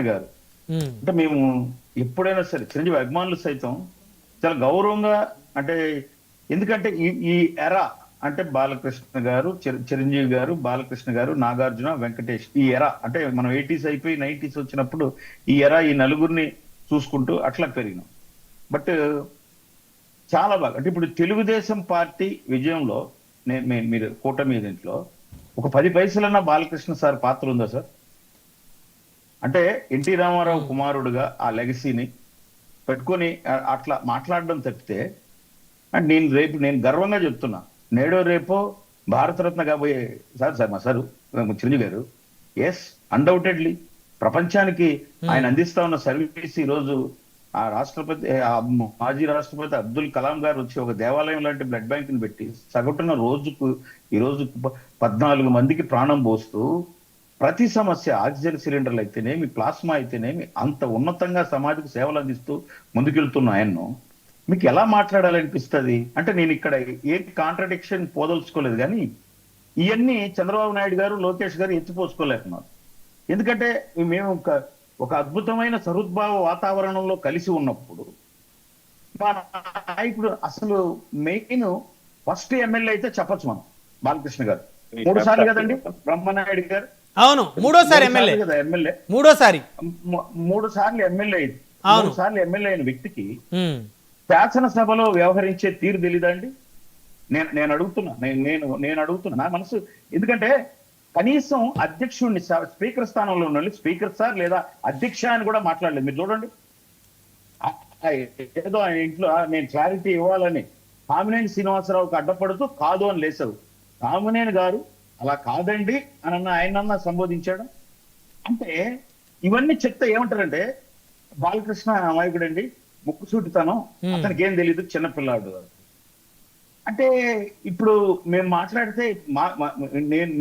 గారు ఉమ్, అంటే మేము ఎప్పుడైనా సరే చిరంజీవి అభిమానులు సైతం చాలా గౌరవంగా అంటే ఎందుకంటే ఈ ఎరా అంటే బాలకృష్ణ గారు చిరంజీవి గారు బాలకృష్ణ గారు నాగార్జున వెంకటేష్ ఈ ఎరా అంటే మనం 80s అయిపోయి 90s వచ్చినప్పుడు ఈ ఎరా ఈ నలుగురిని చూసుకుంటూ అట్లా పెరిగినాం. బట్ చాలా బాగా అంటే ఇప్పుడు తెలుగుదేశం పార్టీ విజయంలో మీరు కూటమి దీంట్లో ఒక 10 పైసలన్నా బాలకృష్ణ సార్ పాత్ర ఉందా సార్? అంటే ఎన్టీ రామారావు ఉమ్. కుమారుడుగా ఆ లెగసీని పెట్టుకొని అట్లా మాట్లాడడం తప్పితే అండ్ నేను గర్వంగా చెప్తున్నా, నేడో రేపో భారతరత్న కాబోయే సార్ మా సారు చిరంజీవి గారు ఎస్ అన్డౌటెడ్లీ ప్రపంచానికి ఆయన ఉమ్. అందిస్తా ఉన్న సర్వీస్ ఈ రోజు ఆ రాష్ట్రపతి మాజీ రాష్ట్రపతి అబ్దుల్ కలాం గారు వచ్చి ఒక దేవాలయం లాంటి బ్లడ్ బ్యాంక్ ని పెట్టి సగటున రోజుకు ఈ రోజు 14 మందికి ప్రాణం పోస్తూ ప్రతి సమస్య ఆక్సిజన్ సిలిండర్లు అయితేనేమి ప్లాస్మా అయితేనేమి అంత ఉన్నతంగా సమాజకు సేవలు అందిస్తూ ముందుకెళ్తున్న ఆయన్ను మీకు ఎలా మాట్లాడాలనిపిస్తుంది? అంటే నేను ఇక్కడ ఏ కాంట్రడిక్షన్ పోదలుచుకోలేదు, కానీ ఇవన్నీ చంద్రబాబు నాయుడు గారు లోకేష్ గారు ఎత్తిపోసుకోలేకున్నారు. ఎందుకంటే మేము ఒక అద్భుతమైన సహృద్భావ వాతావరణంలో కలిసి ఉన్నప్పుడు మా నాయకుడు అసలు మెయిన్ ఫస్ట్ ఎమ్మెల్యే అయితే చెప్పచ్చు మనం బాలకృష్ణ గారు 3 సార్లు కదండి బ్రహ్మనాయుడు గారు. అవును, మూడోసారి ఎమ్మెల్యే. కదా ఎమ్మెల్యే మూడోసారి. 3 సార్లు ఎమ్మెల్యే అయింది. అవును. 3 సార్లు ఎమ్మెల్యే అయిన వ్యక్తికి ఉమ్, శాసనసభలో వ్యవహరించే తీరు తెలీదా అండి? నేను అడుగుతున్నా, నేను అడుగుతున్నా నా మనసు. ఎందుకంటే కనీసం అధ్యక్షుడిని స్పీకర్ స్థానంలో ఉన్న స్పీకర్ సార్ లేదా అధ్యక్ష అని కూడా మాట్లాడలేదు. మీరు చూడండి, ఏదో ఆయన ఇంట్లో నేను క్లారిటీ ఇవ్వాలని కామినేని శ్రీనివాసరావుకి అడ్డపడుతూ కాదు అని లేసావు. కామినేని గారు అలా కాదండి అని ఆయనన్నా సంబోధించాడు. అంటే ఇవన్నీ చెప్తే ఏమంటారంటే బాలకృష్ణ అమాయకుడు అండి, ముక్కుసూటితనం, అతనికి ఏం తెలియదు, చిన్నపిల్లాడు. అంటే ఇప్పుడు మేము మాట్లాడితే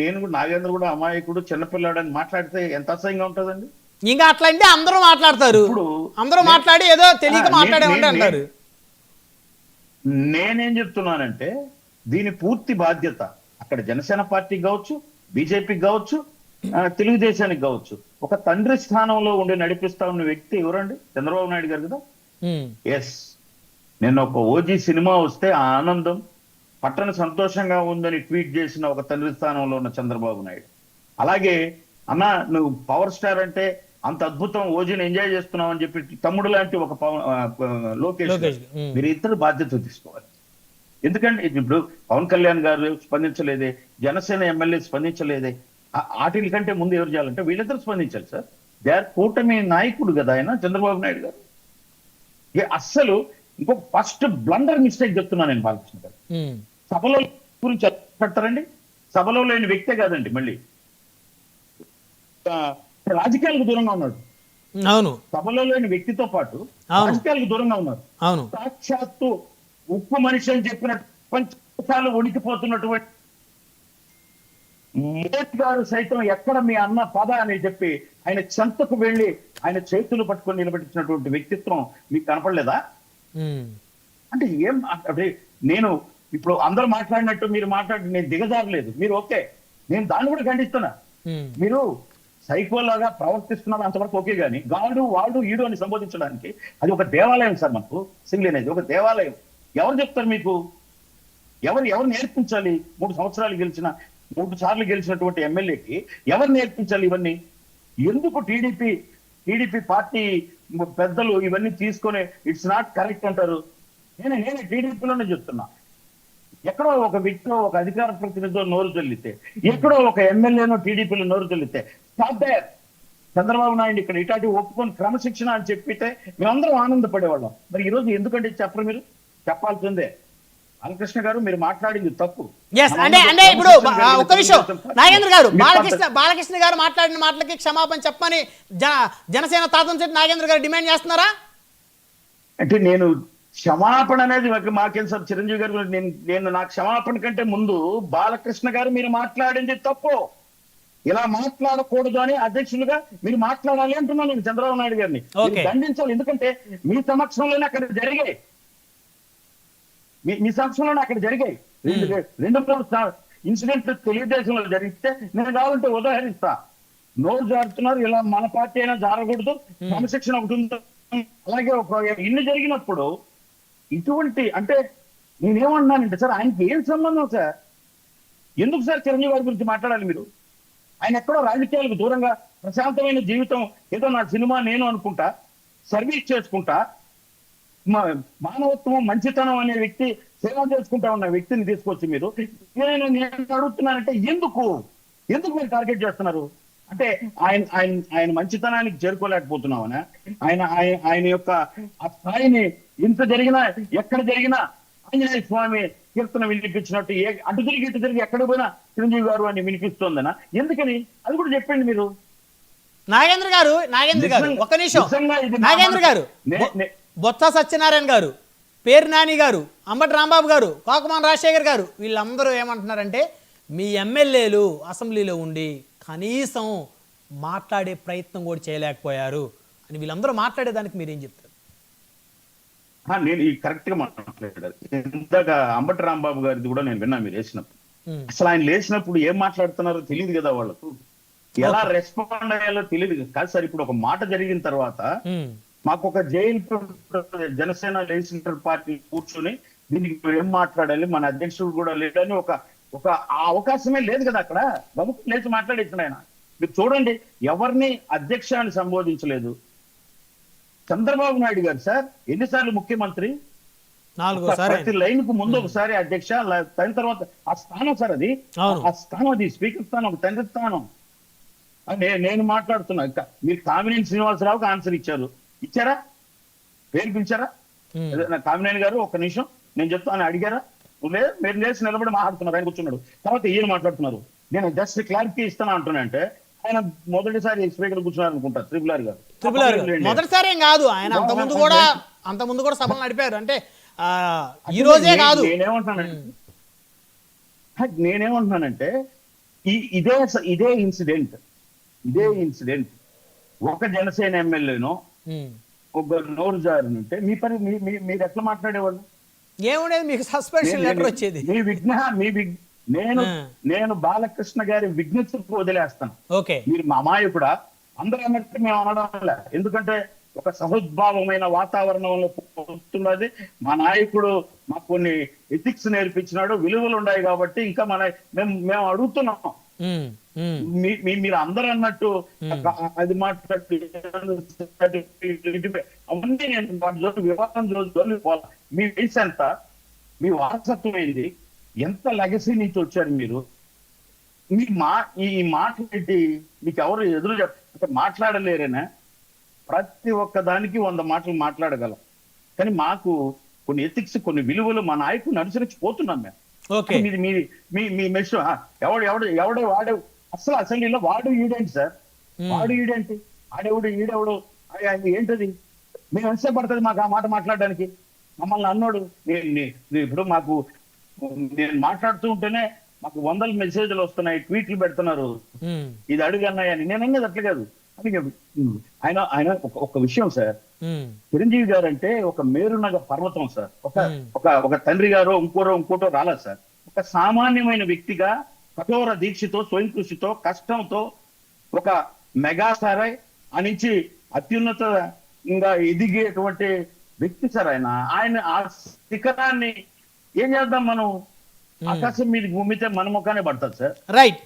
నేను కూడా నాగేంద్ర కూడా అమాయకుడు చిన్నపిల్లాడు అని మాట్లాడితే ఎంత అసహ్యంగా ఉంటుందండి. ఇంకా అట్లా అంటే అందరూ మాట్లాడతారు. ఇప్పుడు అందరూ మాట్లాడి ఏదో తెలియక మాట్లాడేమంటే అంటారు. నేనేం చెప్తున్నానంటే దీని పూర్తి బాధ్యత అక్కడ జనసేన పార్టీకి కావచ్చు, బీజేపీకి కావచ్చు, తెలుగుదేశానికి కావచ్చు. ఒక తండ్రి స్థానంలో ఉండి నడిపిస్తా ఉన్న వ్యక్తి ఎవరండి? చంద్రబాబు నాయుడు గారు కదా. ఎస్, నేను ఒక ఓజీ సినిమా వస్తే ఆ ఆనందం పట్టణ సంతోషంగా ఉందని ట్వీట్ చేసిన ఒక తండ్రి స్థానంలో ఉన్న చంద్రబాబు నాయుడు. అలాగే అన్న నువ్వు పవర్ స్టార్ అంటే అంత అద్భుతం, ఓజీని ఎంజాయ్ చేస్తున్నావు అని చెప్పి తమ్ముడు లాంటి ఒక లోకేష్ మీరు ఇద్దరు బాధ్యత తీసుకోవాలి. ఎందుకంటే ఇప్పుడు పవన్ కళ్యాణ్ గారు స్పందించలేదే, జనసేన ఎమ్మెల్యే స్పందించలేదే, వాటి కంటే ముందు ఎవరు చేయాలంటే వీళ్ళిద్దరు స్పందించాలి సార్. దే ఆర్ కూటమి నాయకుడు కదా ఆయన చంద్రబాబు నాయుడు గారు. అస్సలు ఇంకొక ఫస్ట్ బ్లండర్ మిస్టేక్ చెప్తున్నా నేను బాలకృష్ణ గారు. సభలో గురించి పెడతారండి, సభలో లేని వ్యక్తే కాదండి, మళ్ళీ రాజకీయాలకు దూరంగా ఉన్నాడు. అవును, సభలో లేని వ్యక్తితో పాటు రాజకీయాలకు దూరంగా ఉన్నారు. అవును, సాక్షాత్తు ఉప్పు మనిషి అని చెప్పిన పంచాలు వణికిపోతున్నటువంటి మోదీ గారు సైతం ఎక్కడ మీ అన్న పద అని చెప్పి ఆయన చెంతకు వెళ్ళి ఆయన చేతులు పట్టుకొని నిలబెట్టించినటువంటి వ్యక్తిత్వం మీకు కనపడలేదా? అంటే ఏం అంటే నేను ఇప్పుడు అందరూ మాట్లాడినట్టు మీరు మాట్లాడి నేను దిగజారలేదు, మీరు ఓకే, నేను దాన్ని కూడా ఖండిస్తున్నా. మీరు సైకోలాగా ప్రవర్తిస్తున్నారు అంతవరకు ఓకే, కానీ గాడు వాడు ఈడు అని సంబోధించడానికి అది ఒక దేవాలయం సార్. మనకు సింగిల్ అనేది ఒక దేవాలయం. ఎవరు చెప్తారు మీకు? ఎవరు నేర్పించాలి? 3 సంవత్సరాలు గెలిచిన 3 సార్లు గెలిచినటువంటి ఎమ్మెల్యేకి ఎవరు నేర్పించాలి ఇవన్నీ? ఎందుకు టీడీపీ పార్టీ పెద్దలు ఇవన్నీ తీసుకొని ఇట్స్ నాట్ కరెక్ట్ అంటారు? నేను టీడీపీలోనే చెప్తున్నా, ఎక్కడో ఒక వ్యక్తిలో ఒక అధికార ప్రతినిధితో నోరు చల్లితే, ఎక్కడో ఒక ఎమ్మెల్యేనో టీడీపీలో నోరు చల్లితే స్టాప్ దేర్. చంద్రబాబు నాయుడు ఇక్కడ ఇటాటి ఒప్పుకొని క్రమశిక్షణ అని చెప్పితే మేమందరం ఆనందపడేవాళ్ళం. మరి ఈరోజు ఎందుకంటే చెప్పరు? మీరు చెప్పాల్సిందే. బాలకృష్ణ గారు మీరు మాట్లాడింది తప్పు. అంటే ఇప్పుడు ఒక్క విషయం నాగేంద్ర గారు, బాలకృష్ణ గారు మాట్లాడిన మాటలకి క్షమాపణ చెప్పని జనసేన తాతం చెట్టు నాగేంద్ర గారు డిమాండ్ చేస్తున్నారా? అంటే నేను క్షమాపణ అనేది మాకేం సార్ చిరంజీవి గారు, నేను నా క్షమాపణ కంటే ముందు బాలకృష్ణ గారు మీరు మాట్లాడింది తప్పు, ఇలా మాట్లాడకూడదు అని అధ్యక్షులుగా మీరు మాట్లాడాలి అంటున్నాను నేను చంద్రబాబు నాయుడు గారిని. ఖండించాలి, ఎందుకంటే మీ సమక్షంలోనే అక్కడ జరిగాయి, మీ సమక్షంలోనే అక్కడ జరిగాయి 2 ఇన్సిడెంట్లు తెలుగుదేశంలో జరిగితే నేను కావాలంటే ఉదాహరిస్తా. నోరు జారుతున్నారు, ఇలా మన పార్టీ అయినా జారకూడదు, క్రమశిక్షణ ఒకటి ఉంది. అలాగే ఒక ఇన్ని జరిగినప్పుడు ఇటువంటి అంటే నేనేమన్నానంటే సార్, ఆయనకి ఏం సంబంధం సార్? ఎందుకు సార్ చిరంజీవి గారి గురించి మాట్లాడాలి మీరు? ఆయన ఎక్కడో రాజకీయాలకు దూరంగా ప్రశాంతమైన జీవితం, ఏదో నా సినిమా నేను అనుకుంటా, సర్వీస్ చేసుకుంటా, మానవత్వం మంచితనం అనే వ్యక్తి సేవ చేసుకుంటా ఉన్న వ్యక్తిని తీసుకొచ్చి మీరు నేను అడుగుతున్నానంటే ఎందుకు మీరు టార్గెట్ చేస్తున్నారు? అంటే ఆయన మంచితనానికి చేరుకోలేకపోతున్నామనా? ఆయన యొక్క ఆ స్థాయిని ఇంత జరిగినా ఎక్కడ జరిగినా ఆంజనేయ స్వామి కీర్తన వినిపించినట్టు అటు తిరిగి ఇటు తిరిగి ఎక్కడ పోయినా చిరంజీవి గారు అని వినిపిస్తోందనా? ఎందుకని అది కూడా చెప్పండి మీరు. నాగేంద్ర గారు ఒక్క నిమిషం. నాగేంద్ర గారు, బొత్స సత్యనారాయణ గారు, పేరు నాని గారు, అంబటి రాంబాబు గారు, కోకమాన్ రాజశేఖర్ గారు, వీళ్ళందరూ ఏమంటున్నారంటే మీ ఎమ్మెల్యేలు అసెంబ్లీలో ఉండి కనీసం మాట్లాడే ప్రయత్నం కూడా చేయలేకపోయారు అని వీళ్ళందరూ మాట్లాడేదానికి మీరేం చెప్తారు? నేను ఈ కరెక్ట్ గా మాట్లాడారు. ఇందాక అంబటి రాంబాబు గారిది కూడా నేను విన్నా మీరు వేసినప్పుడు. అసలు ఆయన లేచినప్పుడు ఏం మాట్లాడుతున్నారో తెలియదు కదా వాళ్ళకు, ఎలా రెస్పాండ్ అయ్యాలో తెలియదు కాదు సార్. ఇప్పుడు ఒక మాట జరిగిన తర్వాత మాకు ఒక జైలు జనసేన లెజిస్లేటివ్ పార్టీ కూర్చొని దీనికి ఏం మాట్లాడాలి, మన అధ్యక్షుడు కూడా లేడని ఒక ఆ అవకాశమే లేదు కదా అక్కడ. గబుక్కు లేచి మాట్లాడేసాడు ఆయన. మీరు చూడండి, ఎవరిని అధ్యక్ష అని సంబోధించలేదు. చంద్రబాబు నాయుడు గారు సార్ ఎన్నిసార్లు ముఖ్యమంత్రి, ప్రతి లైన్ కు ముందు ఒకసారి అధ్యక్ష, దాని తర్వాత ఆ స్థానం సార్, అది ఆ స్థానం, అది స్పీకర్ స్థానం, ఒక తండ్రి స్థానం. నేను మాట్లాడుతున్నా. మీరు కామినేని శ్రీనివాసరావుకి ఆన్సర్ ఇచ్చారా? పేరు పిలిచారా? కామినేని గారు ఒక్క నిమిషం నేను చెప్తాను అడిగారా? లేదు, మీరు లేచి నిలబడి మాట్లాడుతున్నారు, ఆయన కూర్చున్నాడు. తర్వాత ఈయన మాట్లాడుతున్నారు. నేను జస్ట్ క్లారిటీ ఇస్తాను అంటున్నా. అంటే ఆయన మొదటిసారి స్పీకర్ కూర్చున్నారు అనుకుంటా, త్రిపుల్ ఆర్ గారు. మొదటిసారి ఏం కాదు, ఆయన అంత ముందు కూడా సభలు నడిపారు. అంటే ఈ రోజే కాదు. నేనేమంటున్నానంటే ఇదే ఇన్సిడెంట్ ఒక జనసేన ఎమ్మెల్యేనో ఒక నోరు జారినుంటే మీ పని మీరు ఎట్లా మాట్లాడేవాళ్ళు? ఏముండేది, మీకు సస్పెన్షన్ లెటర్ వచ్చేది. నేను బాలకృష్ణ గారి విజ్ఞతకు వదిలేస్తాను. ఓకే, మీరు మా అమాయకుడా? అందరూ అన్నట్టు మేము అనడం. ఎందుకంటే ఒక సహోద్భావమైన వాతావరణంలో పోతున్నది. మా నాయకుడు మాకు కొన్ని ఎథిక్స్ నేర్పించినాడు, విలువలు ఉన్నాయి కాబట్టి ఇంకా మేము అడుగుతున్నాం. మీరు అందరూ అన్నట్టు అది మాట్లాడి అవన్నీ నేను వివాహం జోలి పోవాలి. మీ వయసు ఎంత, మీ వారసత్వం ఏంది, ఎంత లెగసీ నుంచి వచ్చారు మీరు? ఈ మాట్లాడి మీకు ఎవరు ఎదురు అంటే మాట్లాడలేరేనా? ప్రతి ఒక్క దానికి 100 మాటలు మాట్లాడగలం, కానీ మాకు కొన్ని ఎథిక్స్, కొన్ని విలువలు మా నాయకుడిని అనుసరించి పోతున్నాం మేము. మీ మెష్ ఎవడో వాడే అసలు అసెంబ్లీలో వాడు ఈడేంటి సార్? వాడు ఈడేంటి? ఈడెవడు ఏంటది? మేము ఎంతసేపు పడుతుంది మాకు ఆ మాట మాట్లాడడానికి? మమ్మల్ని అన్నోడు ఇప్పుడు నేను మాట్లాడుతూ ఉంటేనే మాకు 100 మెసేజ్లు వస్తున్నాయి, ట్వీట్లు పెడుతున్నారు, ఇది అడుగన్నాయని. నేను అన్నది అట్లా కాదు. ఆయన ఒక విషయం సార్, చిరంజీవి గారు అంటే ఒక మేరునగ పర్వతం సార్. ఒక తండ్రి గారో ఇంకోటో రాలేదు సార్. ఒక సామాన్యమైన వ్యక్తిగా కఠోర దీక్షతో, స్వయం కృషితో, కష్టంతో ఒక మెగాస్టార్ నుంచి అత్యున్నతంగా ఎదిగేటువంటి వ్యక్తి సార్ ఆయన ఆ శిఖరాన్ని ఏం చేద్దాం మనం? ఆకాశం మీద భూమితే మన ముఖానే పడుతుంది సార్. రైట్.